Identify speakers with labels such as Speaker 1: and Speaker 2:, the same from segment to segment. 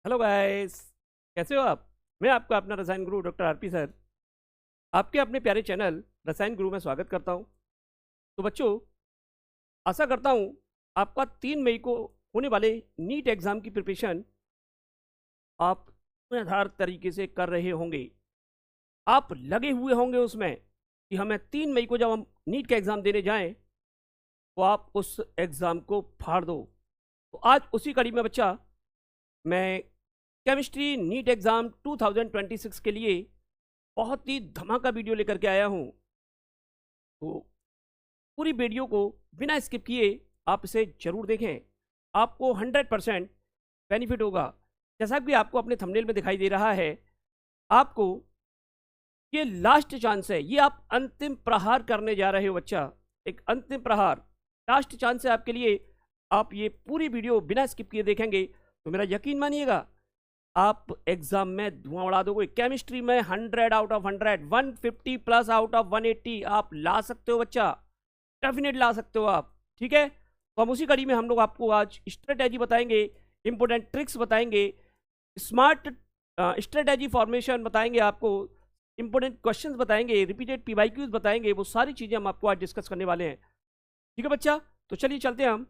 Speaker 1: Hello guys, कैसे हो आप। मैं आपका अपना रसायन गुरु डॉक्टर आरपी सर आपके अपने प्यारे चैनल रसायन गुरु में स्वागत करता हूं। तो बच्चों, आशा करता हूं आपका 3 मई को होने वाले नीट एग्ज़ाम की प्रिपरेशन आप आधार तरीके से कर रहे होंगे। आप लगे हुए होंगे उसमें कि हमें 3 मई को जब हम नीट का एग्ज़ाम देने जाएं तो आप उस एग्ज़ाम को फाड़ दो। तो आज उसी कड़ी में बच्चा मैं केमिस्ट्री नीट एग्ज़ाम 2026 के लिए बहुत ही धमाका वीडियो लेकर के आया हूं। तो पूरी वीडियो को बिना स्किप किए आप इसे जरूर देखें, आपको 100% बेनिफिट होगा। जैसा कि आपको अपने थंबनेल में दिखाई दे रहा है, आपको ये लास्ट चांस है, ये आप अंतिम प्रहार करने जा रहे हो बच्चा, एक अंतिम प्रहार, लास्ट चांस है आपके लिए। आप ये पूरी वीडियो बिना स्किप किए देखेंगे तो मेरा यकीन मानिएगा आप एग्जाम में धुआं उड़ा दोगे। केमिस्ट्री में 100 out of 100, 150 plus out of 180 आप ला सकते हो बच्चा, डेफिनेट ला सकते हो आप। ठीक है, तो हम उसी कड़ी में हम लोग आपको आज स्ट्रेटेजी बताएंगे, इंपोर्टेंट ट्रिक्स बताएंगे, स्मार्ट स्ट्रेटेजी फॉर्मेशन बताएंगे, आपको इंपोर्टेंट क्वेश्चंस बताएंगे, रिपीटेड पीवाईक्यूज बताएंगे। वो सारी चीजें हम आपको आज डिस्कस करने वाले हैं। ठीक है बच्चा, तो चलिए चलते हैं हम।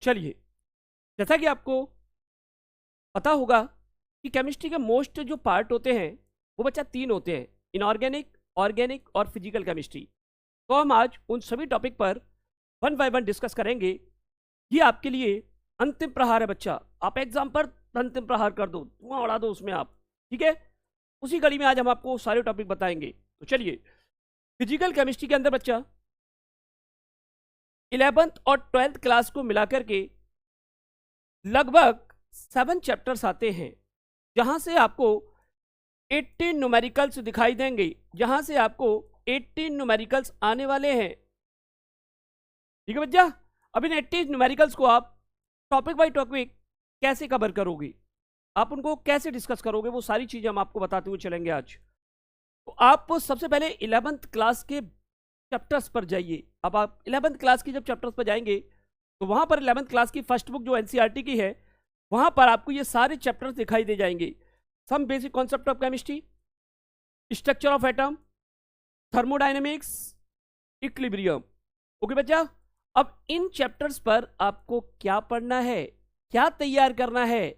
Speaker 1: चलिए, जैसा कि आपको पता होगा कि केमिस्ट्री के मोस्ट जो पार्ट होते हैं वो बच्चा 3 होते हैं, इनऑर्गेनिक, ऑर्गेनिक और फिजिकल केमिस्ट्री। तो हम आज उन सभी टॉपिक पर 1 बाय 1 डिस्कस करेंगे। ये आपके लिए अंतिम प्रहार है बच्चा, आप एग्जाम पर अंतिम प्रहार कर दो, धुआं उड़ा दो उसमें आप। ठीक है, उसी कड़ी में आज हम आपको सारे टॉपिक बताएंगे। तो चलिए, फिजिकल केमिस्ट्री के अंदर बच्चा 11th और 12th क्लास को मिलाकर के लगभग 7 चैप्टर्स आते हैं, जहां से आपको 18 न्यूमेरिकल्स दिखाई देंगे, जहां से आपको 18 न्यूमेरिकल्स आने वाले हैं। ठीक है बच्चा, अब इन 18 न्यूमेरिकल्स को आप टॉपिक बाय टॉपिक कैसे कवर करोगे, आप उनको कैसे डिस्कस करोगे, वो सारी चीजें हम आपको बताते हुए चलेंगे आज। तो आप सबसे पहले 11th क्लास के चैप्टर्स पर जाइए। अब आप 11th क्लास की जब चैप्टर्स पर जाएंगे तो वहां पर 11th क्लास की फर्स्ट बुक जो एनसीईआरटी की है, वहां पर आपको ये सारे चैप्टर्स दिखाई दे जाएंगे। Some basic concept of chemistry, structure of atom, thermodynamics, equilibrium. Okay बच्चा, अब इन चैप्टर्स पर आपको क्या पढ़ना है, क्या तैयार करना है,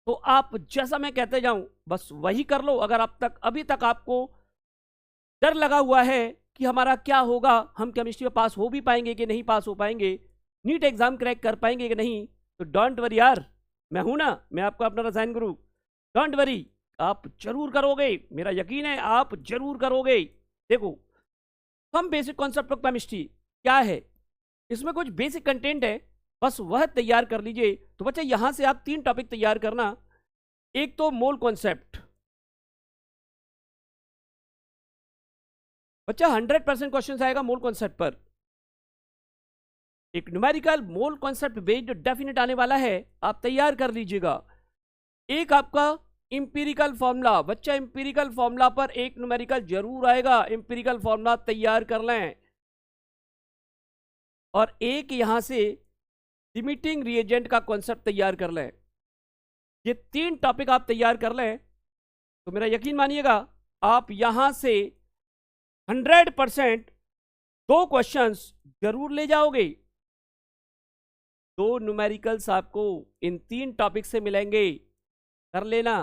Speaker 1: तो आप जैसा मैं कहते जाऊं बस वही कर लो। अगर अब तक अभी तक आपको डर लगा हुआ है कि हमारा क्या होगा, हम केमिस्ट्री में पास हो भी पाएंगे कि नहीं पास हो पाएंगे, नीट एग्जाम क्रैक कर पाएंगे कि नहीं, तो डोंट वरी यार, मैं हूं ना, मैं आपका अपना रसायन गुरु। डोंट वरी, आप जरूर करोगे, मेरा यकीन है आप जरूर करोगे। देखो, हम बेसिक कॉन्सेप्ट ऑफ केमिस्ट्री क्या है, इसमें कुछ बेसिक कंटेंट है, बस वह तैयार कर लीजिए। तो बच्चा यहां से आप 3 टॉपिक तैयार करना। एक तो मोल कॉन्सेप्ट, बच्चा 100% क्वेश्चन आएगा मोल कॉन्सेप्ट पर। एक numerical mole concept based definite आने वाला है, आप तैयार कर लीजिएगा। एक आपका इंपीरिकल फॉर्मूला, बच्चा इंपीरिकल फॉर्मूला पर एक न्यूमेरिकल जरूर आएगा, इंपीरिकल फॉर्मूला तैयार कर लें। और एक यहां से लिमिटिंग रिएजेंट का कॉन्सेप्ट तैयार कर लें। ये 3 टॉपिक आप तैयार कर लें तो मेरा यकीन मानिएगा आप यहां से 100% 2 क्वेश्चंस जरूर ले जाओगे। 2 न्यूमेरिकल्स आपको इन 3 टॉपिक से मिलेंगे, कर लेना।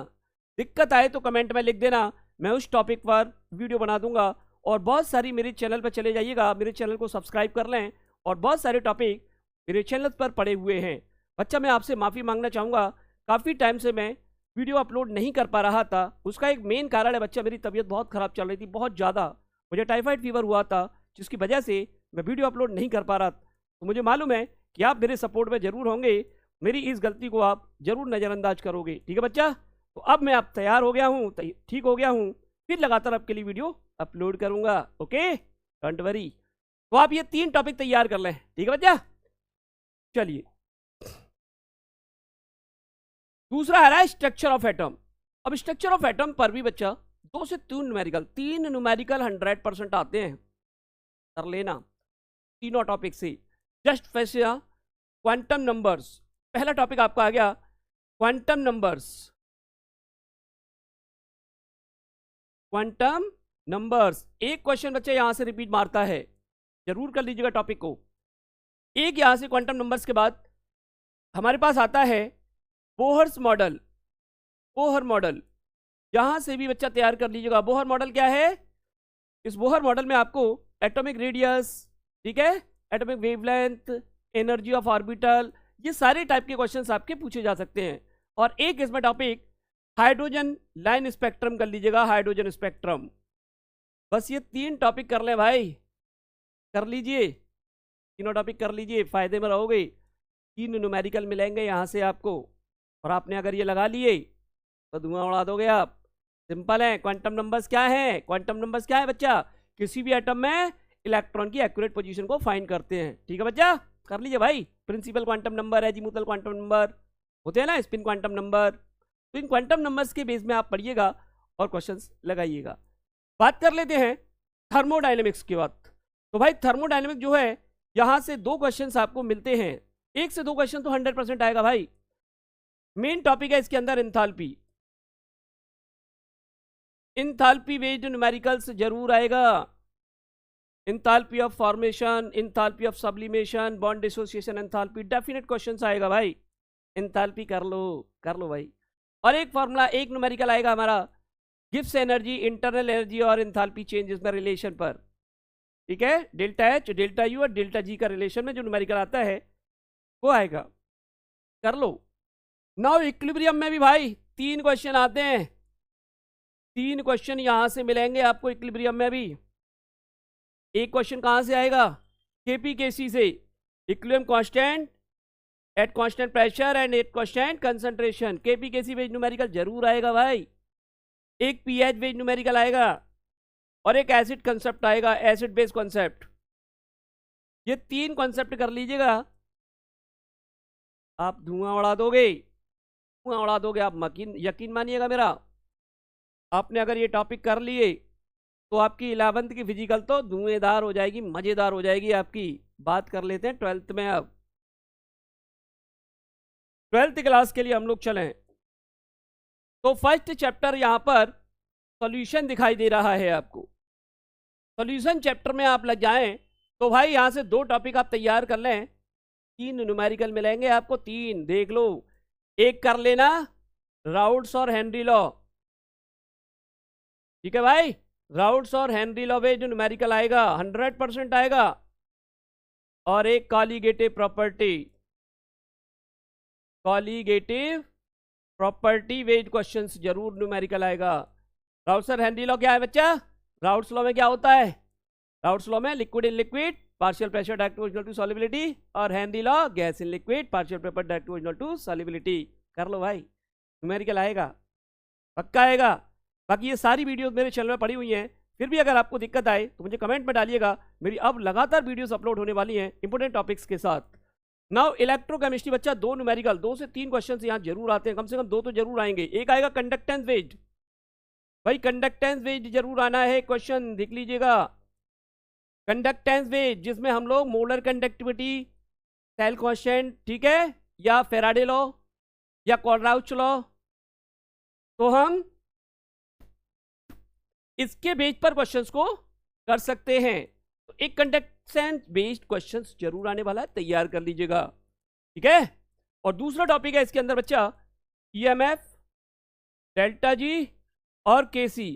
Speaker 1: दिक्कत आए तो कमेंट में लिख देना, मैं उस टॉपिक पर वीडियो बना दूंगा। और बहुत सारी मेरे चैनल पर चले जाइएगा, मेरे चैनल को सब्सक्राइब कर लें, और बहुत सारे टॉपिक मेरे चैनल पर पड़े हुए हैं। बच्चा मैं आपसे माफ़ी मांगना चाहूँगा, काफ़ी टाइम से मैं वीडियो अपलोड नहीं कर पा रहा था। उसका एक मेन कारण है बच्चा, मेरी तबीयत बहुत ख़राब चल रही थी, बहुत ज़्यादा, मुझे टाइफाइड फीवर हुआ था, जिसकी वजह से मैं वीडियो अपलोड नहीं कर पा रहा। तो मुझे मालूम है कि आप मेरे सपोर्ट में जरूर होंगे, मेरी इस गलती को आप जरूर नज़रअंदाज करोगे। ठीक है बच्चा, तो अब मैं आप तैयार हो गया हूँ, ठीक हो गया हूँ, फिर लगातार आपके लिए वीडियो अपलोड करूँगा। Okay, don't worry. तो आप ये 3 टॉपिक तैयार कर लें। ठीक है बच्चा, चलिए दूसरा आ रहा है स्ट्रक्चर ऑफ एटम। अब स्ट्रक्चर ऑफ एटम पर भी बच्चा 2 से 3 न्यूमेरिकल 100% आते हैं, कर लेना तीनों टॉपिक से। जस्ट फैसे क्वांटम नंबर्स, पहला टॉपिक आपका आ गया क्वांटम नंबर्स। क्वांटम नंबर्स एक क्वेश्चन बच्चे यहां से रिपीट मारता है, जरूर कर लीजिएगा टॉपिक को। एक यहां से क्वांटम नंबर्स के बाद हमारे पास आता है बोहर्स मॉडल। बोहर मॉडल यहां से भी बच्चा तैयार कर लीजिएगा। बोहर मॉडल क्या है? इस बोहर मॉडल में आपको एटॉमिक रेडियस, ठीक है, atomic wavelength, energy of orbital, ये सारे टाइप के क्वेश्चंस आपके पूछे जा सकते हैं। और एक इसमें टॉपिक हाइड्रोजन लाइन स्पेक्ट्रम कर लीजिएगा, हाइड्रोजन स्पेक्ट्रम। बस ये 3 टॉपिक कर ले भाई, कर लीजिए, तीनों टॉपिक कर लीजिए, फायदे में रहोगे। 3 न्यूमेरिकल मिलेंगे यहाँ से आपको, और आपने अगर ये लगा लिए तो धुआं उड़ा दोगे आप। सिंपल है। क्वांटम नंबर्स क्या है? क्वांटम नंबर्स क्या है बच्चा? किसी भी एटम में इलेक्ट्रॉन की एक्यूरेट पोजीशन को फाइंड करते हैं। ठीक है बच्चा, कर लीजिए भाई। Principal quantum number, azimuthal quantum number होते हैं ना, स्पिन क्वांटम नंबर। तो इन क्वांटम नंबर्स के बेस में आप पढ़िएगा और क्वेश्चंस लगाइएगा। बात कर लेते हैं थर्मोडायनेमिक्स की बात। तो भाई थर्मोडायनेमिक्स जो है, यहां से 2 क्वेश्चंस आपको मिलते हैं, 1 से 2 क्वेश्चन तो 100% आएगा भाई। मेन टॉपिक है इसके अंदर एंथैल्पी। एंथैल्पी बेस्ड न्यूमेरिकल्स जरूर आएगा। Enthalpy of formation, enthalpy of sublimation, bond dissociation enthalpy, definite questions आएगा भाई। एंथैल्पी कर लो भाई। और एक फॉर्मूला, एक न्यूमेरिकल आएगा हमारा गिब्स एनर्जी, इंटरनल एनर्जी और एंथैल्पी चेंजेस में रिलेशन पर। ठीक है, डेल्टा एच, डेल्टा यू और डेल्टा जी का रिलेशन में जो न्यूमेरिकल आता है वो आएगा, कर लो। नाउ इक्विलिब्रियम में भी भाई 3 क्वेश्चन आते हैं, 3 क्वेश्चन यहां से मिलेंगे आपको इक्विलिब्रियम में भी। एक क्वेश्चन कहां से आएगा? केपीकेसी से, equilibrium constant at constant pressure and at constant concentration. KP KC based numerical जरूर आएगा भाई। एक पीएच बेस्ड न्यूमेरिकल आएगा और एक एसिड कंसेप्ट आएगा, एसिड बेस्ड कॉन्सेप्ट। ये 3 कॉन्सेप्ट कर लीजिएगा, आप धुआं उड़ा दोगे, धुआं उड़ा दोगे आप। यकीन मानिएगा मेरा, आपने अगर ये टॉपिक कर लिए तो आपकी 11th की फिजिकल तो धुएंधार हो जाएगी, मजेदार हो जाएगी आपकी। बात कर लेते हैं 12th में। अब 12th क्लास के लिए हम लोग चलें तो फर्स्ट चैप्टर यहां पर सॉल्यूशन दिखाई दे रहा है आपको। सॉल्यूशन चैप्टर में आप लग जाएं तो भाई यहां से 2 टॉपिक आप तैयार कर लें, 3 न्यूमेरिकल मिलेंगे आपको, 3 देख लो। एक कर लेना राउल्ट्स और हेनरी लॉ, ठीक है भाई, राउल्ट्स और हेनरी लॉ में जो न्यूमेरिकल आएगा 100% आएगा। और एक colligative property, colligative property based questions जरूर न्यूमेरिकल आएगा। राउल्ट्स और हेनरी लॉ क्या है बच्चा? राउल्ट्स लॉ में क्या होता है? राउल्ट्स लॉ में liquid in liquid partial pressure direct proportional to solubility, और Henry law gas in liquid partial pressure direct proportional to solubility. कर लो भाई, न्यूमेरिकल आएगा, पक्का आएगा। बाकी ये सारी वीडियोस मेरे चैनल में पड़ी हुई हैं, फिर भी अगर आपको दिक्कत आए तो मुझे कमेंट में डालिएगा। मेरी अब लगातार वीडियोस अपलोड होने वाली हैं इंपोर्टेंट टॉपिक्स के साथ। नाउ इलेक्ट्रोकेमिस्ट्री बच्चा 2 न्यूमेरिकल, 2 से 3 क्वेश्चन यहाँ जरूर आते हैं, कम से कम 2 तो जरूर आएंगे। एक आएगा कंडक्टेंस बेस्ड, भाई कंडक्टेंस बेस्ड जरूर आना है क्वेश्चन, देख लीजिएगा। कंडक्टेंस बेस्ड जिसमें हम लोग मोलर कंडक्टिविटी, सेल कांस्टेंट, ठीक है, या फेराडे लॉ या क्वाड्राउच लॉ, तो हम इसके बेस पर क्वेश्चंस को कर सकते हैं। तो एक कंडक्टेंस बेस्ड क्वेश्चंस जरूर आने वाला है, तैयार कर लीजिएगा, ठीक है। और दूसरा टॉपिक है इसके अंदर बच्चा ईएमएफ, डेल्टा जी और केसी,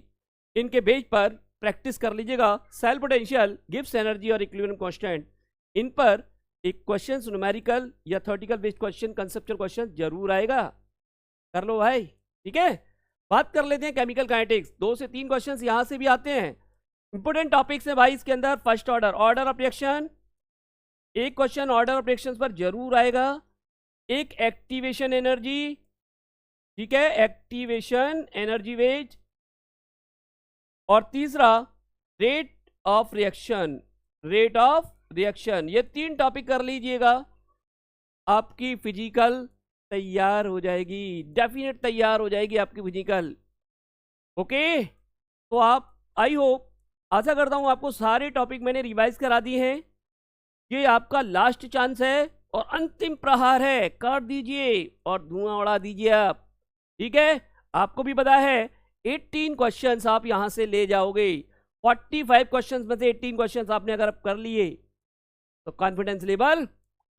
Speaker 1: इनके बेस पर प्रैक्टिस कर लीजिएगा। सेल पोटेंशियल, गिब्स एनर्जी और इक्विलिब्रियम कांस्टेंट, इन पर एक क्वेश्चन न्यूमेरिकल या theoretical based question, conceptual question जरूर आएगा, कर लो भाई, ठीक है। बात कर लेते हैं केमिकल काइनेटिक्स, 2 से 3 क्वेश्चंस यहां से भी आते हैं। इंपोर्टेंट टॉपिक्स है भाई इसके अंदर। First order, order of reaction, एक क्वेश्चन ऑर्डर ऑफ रिएक्शंस पर जरूर आएगा। एक एक्टिवेशन एनर्जी, ठीक है, एक्टिवेशन एनर्जी वेज, और तीसरा rate of reaction, rate of reaction. ये 3 टॉपिक कर लीजिएगा, आपकी फिजिकल तैयार हो जाएगी, डेफिनेट तैयार हो जाएगी आपकी फिजिकल। ओके, तो आप, आई होप, आशा करता हूँ आपको सारे टॉपिक मैंने रिवाइज करा दिए हैं। ये आपका लास्ट चांस है और अंतिम प्रहार है, कर दीजिए और धुआं उड़ा दीजिए आप। ठीक है, आपको भी पता है 18 क्वेश्चंस आप यहां से ले जाओगे। 45 क्वेश्चंस में से 18 क्वेश्चंस आपने अगर कर लिए तो कॉन्फिडेंस लेवल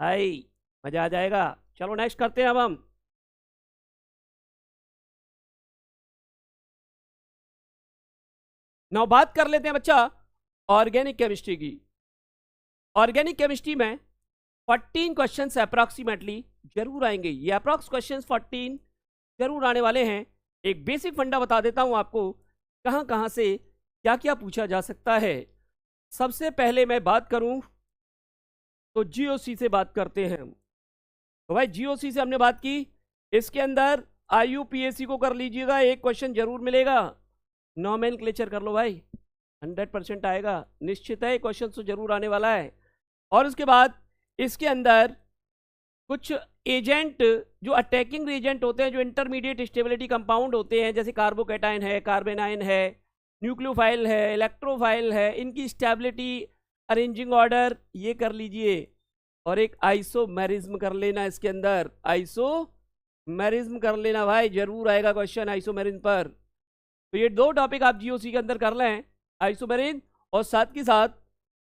Speaker 1: हाई, मजा आ जाएगा। चलो नेक्स्ट करते हैं अब हम। नौ बात कर लेते हैं बच्चा ऑर्गेनिक केमिस्ट्री की। ऑर्गेनिक केमिस्ट्री में 14 क्वेश्चंस अप्रॉक्सीमेटली जरूर आएंगे। ये अप्रॉक्स क्वेश्चंस 14 जरूर आने वाले हैं। एक बेसिक फंडा बता देता हूं आपको, कहां कहां से क्या क्या पूछा जा सकता है। सबसे पहले मैं बात करूं तो जीओसी से बात करते हैं। तो भाई जीओसी से हमने बात की, इसके अंदर आईयूपीएसी को कर लीजिएगा, एक क्वेश्चन जरूर मिलेगा। नॉमेनक्लेचर कर लो भाई, 100% आएगा, निश्चित है क्वेश्चन तो जरूर आने वाला है। और उसके बाद इसके अंदर कुछ एजेंट जो अटैकिंग एजेंट होते हैं, जो इंटरमीडिएट स्टेबिलिटी कंपाउंड होते हैं, जैसे कार्बोकैटायन है, कार्बेनाइन है, न्यूक्लियोफाइल है, इलेक्ट्रोफाइल है, इनकी स्टेबिलिटी, अरेंजिंग ऑर्डर, ये कर लीजिए। और एक आइसोमेरिज्म कर लेना, इसके अंदर आइसोमेरिज्म कर लेना भाई, जरूर आएगा क्वेश्चन आइसोमेरिज्म पर। तो ये दो टॉपिक आप जीओसी के अंदर कर लें, आइसोमेरिज्म और साथ के साथ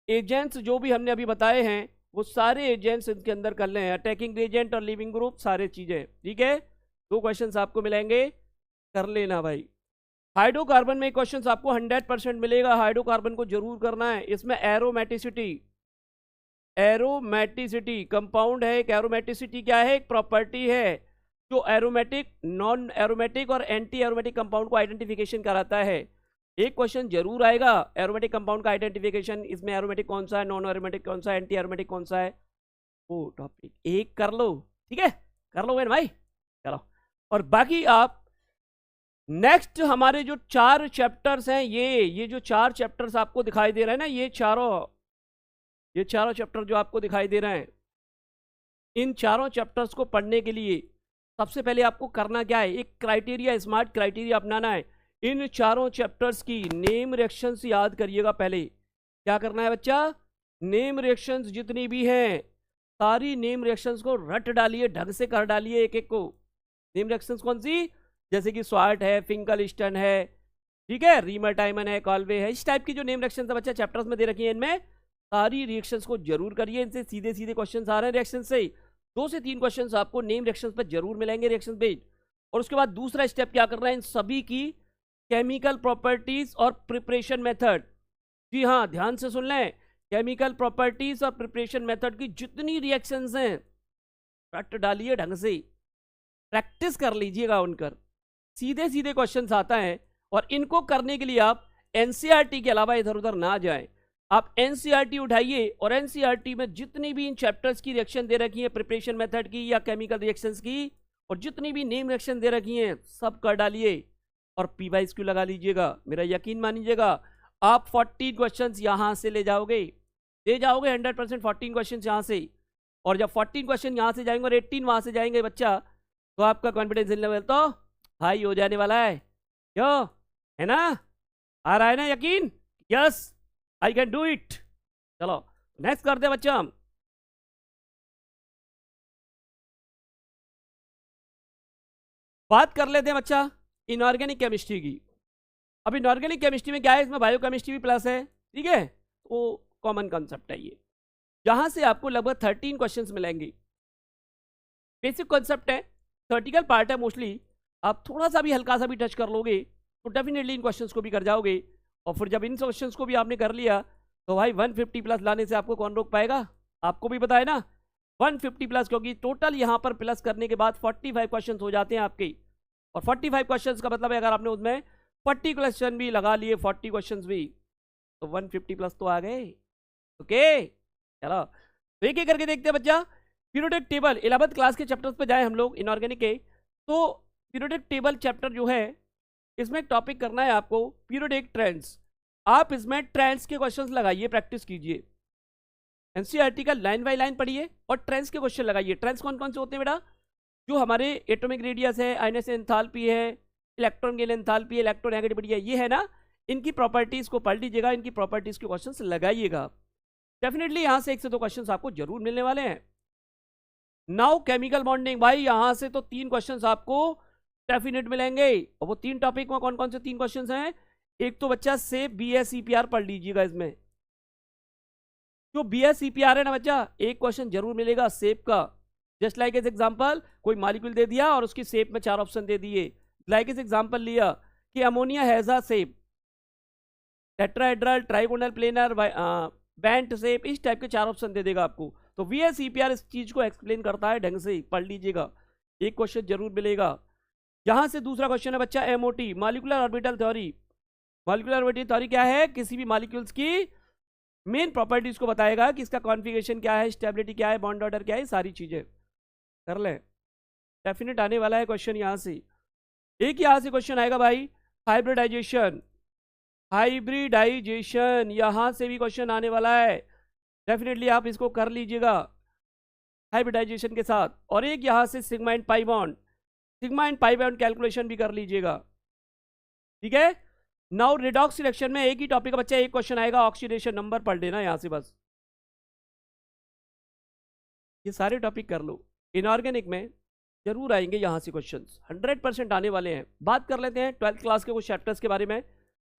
Speaker 1: एजेंट्स जो भी हमने अभी बताए हैं वो सारे एजेंट्स इनके अंदर कर लें, अटैकिंग एजेंट और लिविंग ग्रुप, सारे चीजें। ठीक है, दो क्वेश्चंस आपको मिलेंगे, कर लेना भाई। हाइड्रोकार्बन में क्वेश्चंस आपको 100% मिलेगा, हाइड्रोकार्बन को जरूर करना है। इसमें एरोमेटिसिटी कंपाउंड है, एक एरोमेटिसिटी क्या है, एक प्रॉपर्टी है जो एरोमेटिक, नॉन एरोमेटिक और एंटी एरोमेटिक कंपाउंड को आइडेंटिफिकेशन कराता है। एक क्वेश्चन जरूर आएगा एरोमेटिक कंपाउंड का आइडेंटिफिकेशन, इसमें एरोमेटिक कौन सा है, नॉन एरोमेटिक कौन सा है, एंटी एरोमेटिक कौन सा है, वो टॉपिक एक कर लो। ठीक है, कर लो भाई, चलो। और बाकी आप नेक्स्ट हमारे जो 4 चैप्टर्स हैं, ये जो 4 चैप्टर्स आपको दिखाई दे रहे हैं ना, ये चारों चैप्टर जो आपको दिखाई दे रहे हैं, इन चारों चैप्टर्स को पढ़ने के लिए सबसे पहले आपको करना क्या है, एक क्राइटेरिया, स्मार्ट क्राइटेरिया अपनाना है। इन चारों चैप्टर्स की नेम रिएक्शंस याद करिएगा। पहले क्या करना है बच्चा, नेम रिएक्शंस जितनी भी हैं सारी नेम रिएक्शंस को रट डालिए, ढंग से कर डालिए एक एक को। नेम रिएक्शंस कौन सी, जैसे कि स्वार्ट है, फिंकलस्टन है, ठीक है, रीमर-टाइमन है, कॉल्वे है, इस टाइप की जो नेम रिएक्शंस है बच्चा चैप्टर्स में दे रखी है, इनमें सारी रिएक्शंस को जरूर करिए। इनसे सीधे सीधे क्वेश्चन आ रहे हैं रिएक्शन से, 2 से 3 क्वेश्चन आपको नेम रिएक्शंस पर जरूर मिलेंगे रिएक्शन पेज। और उसके बाद दूसरा स्टेप क्या करना है, इन सभी की केमिकल प्रॉपर्टीज और प्रिपरेशन मेथड, जी हाँ ध्यान से सुन लें, केमिकल प्रॉपर्टीज और प्रिपरेशन मेथड की जितनी रिएक्शंस हैं रट डालिए, ढंग से प्रैक्टिस कर लीजिएगा उनकर, सीधे सीधे क्वेश्चंस आता है। और इनको करने के लिए आप एनसीईआरटी के अलावा इधर उधर ना जाएं, आप एनसीईआरटी उठाइए और एनसीईआरटी में जितनी भी इन चैप्टर्स की रिएक्शन दे रखी है, प्रिपरेशन मेथड की या केमिकल रिएक्शंस की, और जितनी भी नेम रिएक्शन दे रखी हैं सब कर डालिए और पी/क्यू लगा लीजिएगा। मेरा यकीन मानिएगा आप 14 क्वेश्चंस यहां से ले जाओगे 100% 14 क्वेश्चंस यहां से। और जब 14 क्वेश्चन यहां से जाएंगे और 18 वहां से जाएंगे बच्चा, तो आपका कॉन्फिडेंस लेवल तो हाई हो जाने वाला है। क्यों, है ना, आ रहा है ना यकीन, yes I can do it. चलो नेक्स्ट करते हैं बच्चा हम। बात कर लेते हैं बच्चा इनऑर्गेनिक केमिस्ट्री की। अब इनऑर्गेनिक केमिस्ट्री में क्या है, इसमें बायोकेमिस्ट्री भी प्लस है, ठीक है, तो कॉमन कॉन्सेप्ट है ये। यहां से आपको लगभग 13 क्वेश्चंस मिलेंगे। बेसिक कॉन्सेप्ट है, थ्योरेटिकल पार्ट है मोस्टली, आप थोड़ा सा भी हल्का सा भी टच कर लोगे तो डेफिनेटली इन क्वेश्चंस को भी कर जाओगे। और फिर जब इन क्वेश्चंस को भी आपने कर लिया तो भाई 150 प्लस लाने से आपको कौन रोक पाएगा, आपको भी पता है ना, 150 प्लस, क्योंकि टोटल यहां पर प्लस करने के बाद 45 क्वेश्चंस हो जाते हैं आपके। और 45 क्वेश्चंस का मतलब है अगर आपने उसमें 40 क्वेश्चन भी लगा लिए, 40 क्वेश्चंस भी, तो 150 प्लस तो आ गए। ओके चलो तो एक एक करके देखते हैं बच्चा। पीरियोडिक टेबल 11th क्लास के चैप्टर्स पे जाए हम लोग इनऑर्गेनिक के। तो पीरियोडिक टेबल चैप्टर जो है, इसमें एक टॉपिक करना है आपको पीरियोडिक ट्रेंड्स। आप इसमें ट्रेंड्स के क्वेश्चंस लगाइए, प्रैक्टिस कीजिए, एनसीईआरटी का लाइन बाय लाइन पढ़िए और ट्रेंड्स के क्वेश्चन लगाइए। ट्रेंड्स कौन कौन से होते हैं बेटा, जो हमारे एटॉमिक रेडियस है, आयनस एंथैल्पी है, इलेक्ट्रॉन गेन एंथैल्पी है, इलेक्ट्रोनेगेटिविटी है, ये है ना, इनकी प्रॉपर्टीज को पढ़ लीजिएगा, इनकी प्रॉपर्टीज के क्वेश्चंस लगाइएगा। डेफिनेटली यहां से 1 से 2 क्वेश्चंस आपको जरूर मिलने वाले हैं। नाउ केमिकल बॉन्डिंग, भाई यहां से तो 3 क्वेश्चंस आपको डेफिनेट मिलेंगे। और वो 3 टॉपिक में कौन कौन से 3 क्वेश्चंस हैं? एक तो बच्चा सेफ BS-EPR पढ़ लीजिएगा। इसमें जो BS-EPR है ना बच्चा, एक क्वेश्चन जरूर मिलेगा सेफ का। जस्ट लाइक एज एग्जांपल, कोई मॉलिक्यूल दे दिया और उसकी शेप में 4 ऑप्शन दे दिए। लाइक एज एग्जांपल लिया कि ammonia has a shape tetrahedral, trigonal, planar, बैंट shape, इस टाइप के 4 ऑप्शन दे देगा आपको। तो BS-EPR इस चीज को एक्सप्लेन करता है ढंग से, पढ़ लीजिएगा, एक क्वेश्चन जरूर मिलेगा। यहां से दूसरा क्वेश्चन है बच्चा MOT, molecular orbital theory. Molecular orbital theory क्या है? किसी भी मॉलिक्यूल्स की मेन प्रॉपर्टीज को बताएगा कि इसका कॉन्फिगरेशन क्या है, स्टेबिलिटी क्या है, बॉन्ड ऑर्डर क्या है, सारी चीजें कर लें। डेफिनेट आने वाला है क्वेश्चन यहां से। एक यहां से क्वेश्चन आएगा भाई हाइब्रिडाइजेशन, हाइब्रिडाइजेशन यहां से भी क्वेश्चन आने वाला है। डेफिनेटली आप इसको कर लीजिएगा हाइब्रिडाइजेशन के साथ। और एक यहां से sigma and pi bond, sigma and pi bond calculation भी कर लीजिएगा, ठीक है। नाउ रिडॉक्स रिएक्शन में एक ही टॉपिक का बच्चा एक क्वेश्चन आएगा, ऑक्सीडेशन नंबर पढ़ लेना यहां से बस, ये सारे टॉपिक कर लो। इनऑर्गेनिक में जरूर आएंगे यहां से क्वेश्चंस, 100% आने वाले हैं। बात कर लेते हैं 12th क्लास के कुछ चैप्टर्स के बारे में।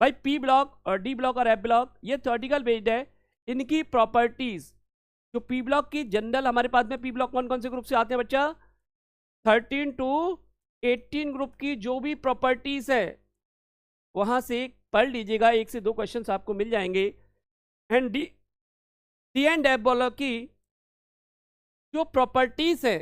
Speaker 1: भाई P ब्लॉक और D ब्लॉक और F ब्लॉक ये थ्योरेटिकल बेस्ड है। इनकी प्रॉपर्टीज, जो P ब्लॉक की जनरल हमारे पास में P ब्लॉक कौन कौन से ग्रुप से आते हैं बच्चा? 13 to 18 ग्रुप की जो भी प्रॉपर्टीज है वहां से पढ़ लीजिएगा, 1 से 2 क्वेश्चंस आपको मिल जाएंगे। And D and F block की जो प्रॉपर्टीज है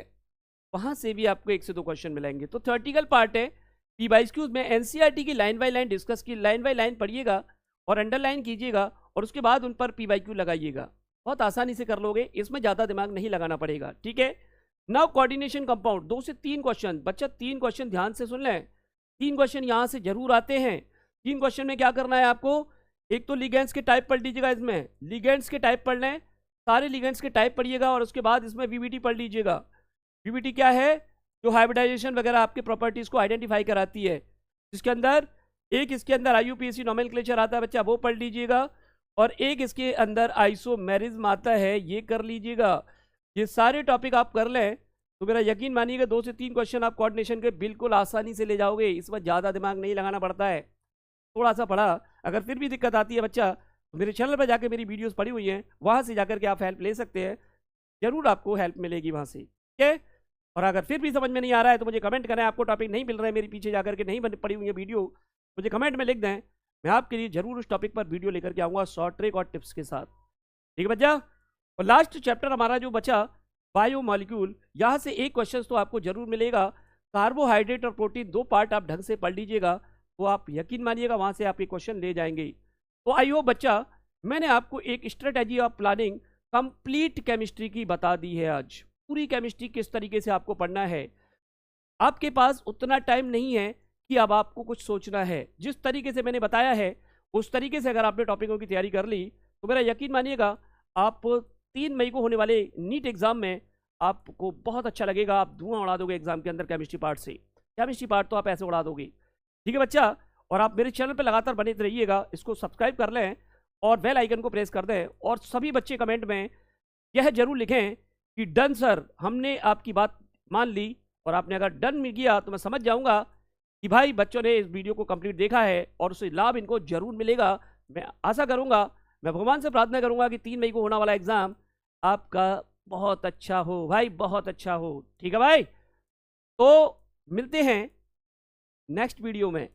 Speaker 1: वहां से भी आपको 1 से 2 क्वेश्चन मिलेंगे। तो थ्योरेटिकल पार्ट है P/Q में NCERT की लाइन बाय लाइन डिस्कस की, लाइन बाय लाइन पढ़िएगा और अंडरलाइन कीजिएगा और उसके बाद उन पर P/Q लगाइएगा, बहुत आसानी से कर लोगे, इसमें ज़्यादा दिमाग नहीं लगाना पड़ेगा, ठीक है। नाउ कोऑर्डिनेशन कंपाउंड 2 से 3 क्वेश्चन बच्चा, 3 क्वेश्चन ध्यान से सुन लें, 3 क्वेश्चन यहाँ से जरूर आते हैं। 3 क्वेश्चन में क्या करना है आपको? एक तो लिगेंड्स के टाइप पढ़ लीजिएगा, इसमें लिगेंड्स के टाइप पढ़ लें, सारे लिगेंड्स के टाइप पढ़िएगा और उसके बाद इसमें VBT पढ़ लीजिएगा। VBT क्या है? जो हाइब्रिडाइजेशन वगैरह आपके प्रॉपर्टीज को आइडेंटिफाई कराती है, जिसके अंदर एक इसके अंदर IUPAC नोमेनक्लेचर आता है बच्चा, वो पढ़ लीजिएगा। और एक इसके अंदर आइसोमेरिज्म आता है, ये कर लीजिएगा। ये सारे टॉपिक आप कर लें तो मेरा यकीन मानिएगा 2 से 3 क्वेश्चन आप कोऑर्डिनेशन के बिल्कुल आसानी से ले जाओगे। इसमें ज़्यादा दिमाग नहीं लगाना पड़ता है, थोड़ा सा पढ़ा। अगर फिर भी दिक्कत आती है बच्चा तो मेरे चैनल पर जाकर मेरी वीडियोस पड़ी हुई हैं, वहाँ से जाकर के आप हेल्प ले सकते हैं, जरूर आपको हेल्प मिलेगी वहाँ से, ठीक है। और अगर फिर भी समझ में नहीं आ रहा है तो मुझे कमेंट करें, आपको टॉपिक नहीं मिल रहा है, मेरे पीछे जाकर के नहीं पड़ी हुई है वीडियो, मुझे कमेंट में लिख दें, मैं आपके लिए जरूर उस टॉपिक पर वीडियो लेकर के आऊँगा शॉर्ट ट्रिक और टिप्स के साथ, ठीक है बच्चा। और लास्ट चैप्टर हमारा जो बचा बायो मॉलिक्यूल, यहाँ से एक क्वेश्चन तो आपको जरूर मिलेगा। कार्बोहाइड्रेट और प्रोटीन 2 पार्ट आप ढंग से पढ़ लीजिएगा, तो आप यकीन मानिएगा वहाँ से आप एक क्वेश्चन ले जाएंगे। तो आई होप बच्चा मैंने आपको एक strategy of planning complete chemistry की बता दी है। आज पूरी केमिस्ट्री किस तरीके से आपको पढ़ना है, आपके पास उतना टाइम नहीं है कि अब आपको कुछ सोचना है। जिस तरीके से मैंने बताया है उस तरीके से अगर आपने टॉपिकों की तैयारी कर ली तो मेरा यकीन मानिएगा आप 3 मई को होने वाले नीट एग्जाम में आपको बहुत अच्छा लगेगा, आप धुआं उड़ा दोगे एग्जाम के अंदर केमिस्ट्री पार्ट से। केमिस्ट्री पार्ट तो आप ऐसे उड़ा दोगे, ठीक है बच्चा। और आप मेरे चैनल पर लगातार बने रहिएगा, इसको सब्सक्राइब कर लें और बेल आइकन को प्रेस कर दें। और सभी बच्चे कमेंट में यह जरूर लिखें कि डन सर, हमने आपकी बात मान ली। और आपने अगर डन में किया तो मैं समझ जाऊंगा कि भाई बच्चों ने इस वीडियो को कंप्लीट देखा है और उससे लाभ इनको जरूर मिलेगा। मैं आशा करूंगा, मैं भगवान से प्रार्थना करूंगा कि 3 मई को होने वाला एग्जाम आपका बहुत अच्छा हो भाई, बहुत अच्छा हो, ठीक है भाई। तो मिलते हैं नेक्स्ट वीडियो में।